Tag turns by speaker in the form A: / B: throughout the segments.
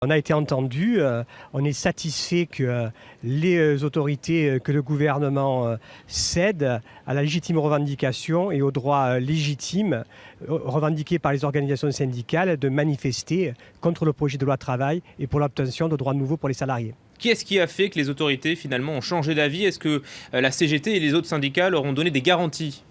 A: On a été entendu, on est satisfait que les autorités, que le gouvernement cède à la légitime revendication et aux droits légitimes revendiqués par les organisations syndicales de manifester contre le projet de loi travail et pour l'obtention de droits nouveaux pour les salariés.
B: Qu'est-ce qui a fait que les autorités finalement ont changé d'avis? Est-ce que la CGT et les autres syndicats leur ont donné des garanties?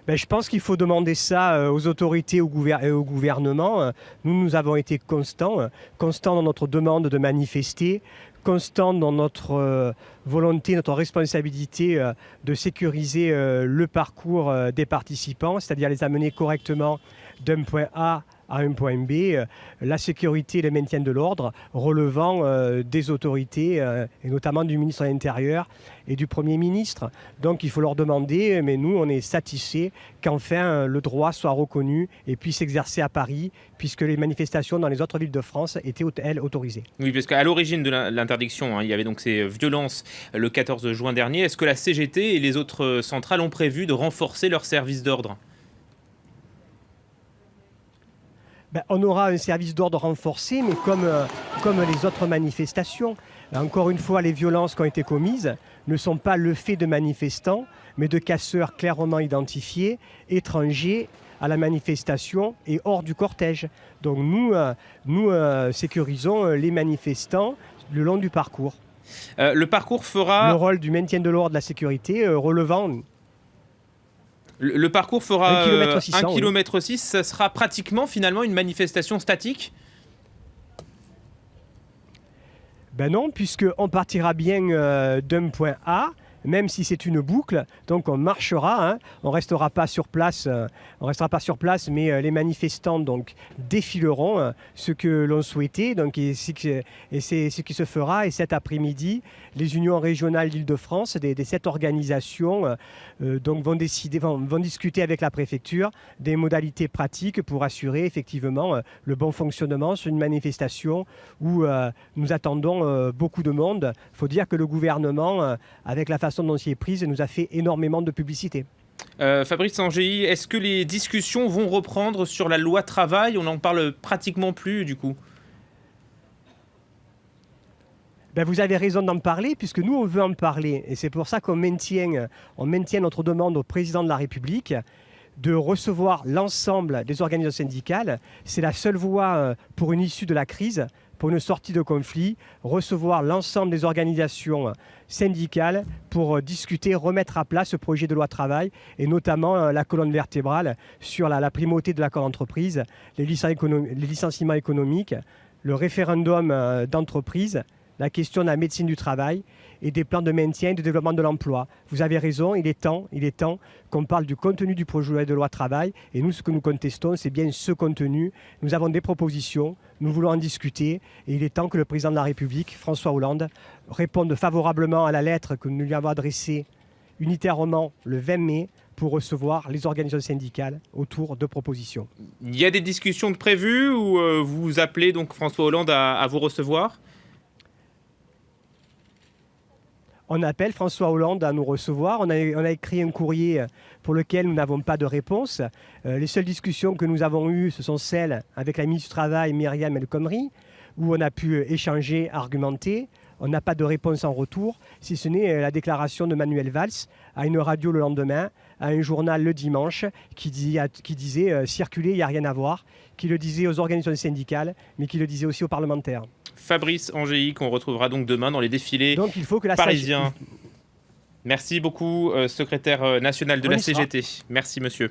A: Je pense qu'il faut demander ça aux autorités et au gouvernement. Nous avons été constants dans notre demande de manifester, constants dans notre volonté, notre responsabilité de sécuriser le parcours des participants, c'est-à-dire les amener correctement d'un point A à un point B, la sécurité et le maintien de l'ordre relevant des autorités, et notamment du ministre de l'Intérieur et du Premier ministre. Donc il faut leur demander, mais nous on est satisfaits qu'enfin le droit soit reconnu et puisse s'exercer à Paris, puisque les manifestations dans les autres villes de France étaient, elles, autorisées.
B: Oui, parce qu'à l'origine de l'interdiction, il y avait donc ces violences le 14 juin dernier. Est-ce que la CGT et les autres centrales ont prévu de renforcer leur service d'ordre ?
A: On aura un service d'ordre renforcé, mais comme les autres manifestations. Encore une fois, les violences qui ont été commises ne sont pas le fait de manifestants, mais de casseurs clairement identifiés, étrangers à la manifestation et hors du cortège. Donc nous sécurisons les manifestants le long du parcours.
B: Le parcours fera...
A: Le rôle du maintien de l'ordre, de la sécurité relevant...
B: Le parcours fera
A: 1,6 km,
B: 1,6 km, ça sera pratiquement finalement une manifestation statique ?
A: Non, puisqu'on partira bien d'un point A, même si c'est une boucle, donc on marchera, on restera pas sur place, mais les manifestants donc défileront ce que l'on souhaitait, donc et c'est ce qui se fera. Et cet après-midi, les unions régionales d'Île-de-France, des 7 organisations, donc vont discuter avec la préfecture des modalités pratiques pour assurer effectivement le bon fonctionnement sur une manifestation où nous attendons beaucoup de monde. Il faut dire que le gouvernement, avec la façon dont il est prise, nous a fait énormément de publicité.
B: Fabrice Angéi, est-ce que les discussions vont reprendre sur la loi travail ? On n'en parle pratiquement plus du coup.
A: Vous avez raison d'en parler, puisque nous on veut en parler. Et c'est pour ça qu'on maintient notre demande au président de la République de recevoir l'ensemble des organisations syndicales. C'est la seule voie pour une issue de la crise, pour une sortie de conflit, recevoir l'ensemble des organisations syndicales pour discuter, remettre à plat ce projet de loi travail et notamment la colonne vertébrale sur la primauté de l'accord d'entreprise, les licenciements économiques, le référendum d'entreprise, la question de la médecine du travail et des plans de maintien et de développement de l'emploi. Vous avez raison, il est temps qu'on parle du contenu du projet de loi travail. Et nous, ce que nous contestons, c'est bien ce contenu. Nous avons des propositions, nous voulons en discuter. Et il est temps que le président de la République, François Hollande, réponde favorablement à la lettre que nous lui avons adressée unitairement le 20 mai pour recevoir les organisations syndicales autour de propositions.
B: Il y a des discussions de prévues ou vous appelez donc François Hollande à vous recevoir ?
A: On appelle François Hollande à nous recevoir. On a écrit un courrier pour lequel nous n'avons pas de réponse. Les seules discussions que nous avons eues, ce sont celles avec la ministre du Travail, Myriam El Khomri, où on a pu échanger, argumenter. On n'a pas de réponse en retour, si ce n'est la déclaration de Manuel Valls à une radio le lendemain, à un journal le dimanche, qui disait « circuler, il n'y a rien à voir », qui le disait aux organisations syndicales, mais qui le disait aussi aux parlementaires.
B: Fabrice Angéi, qu'on retrouvera donc demain dans les défilés parisiens. Merci beaucoup, secrétaire national de la CGT. Merci, monsieur.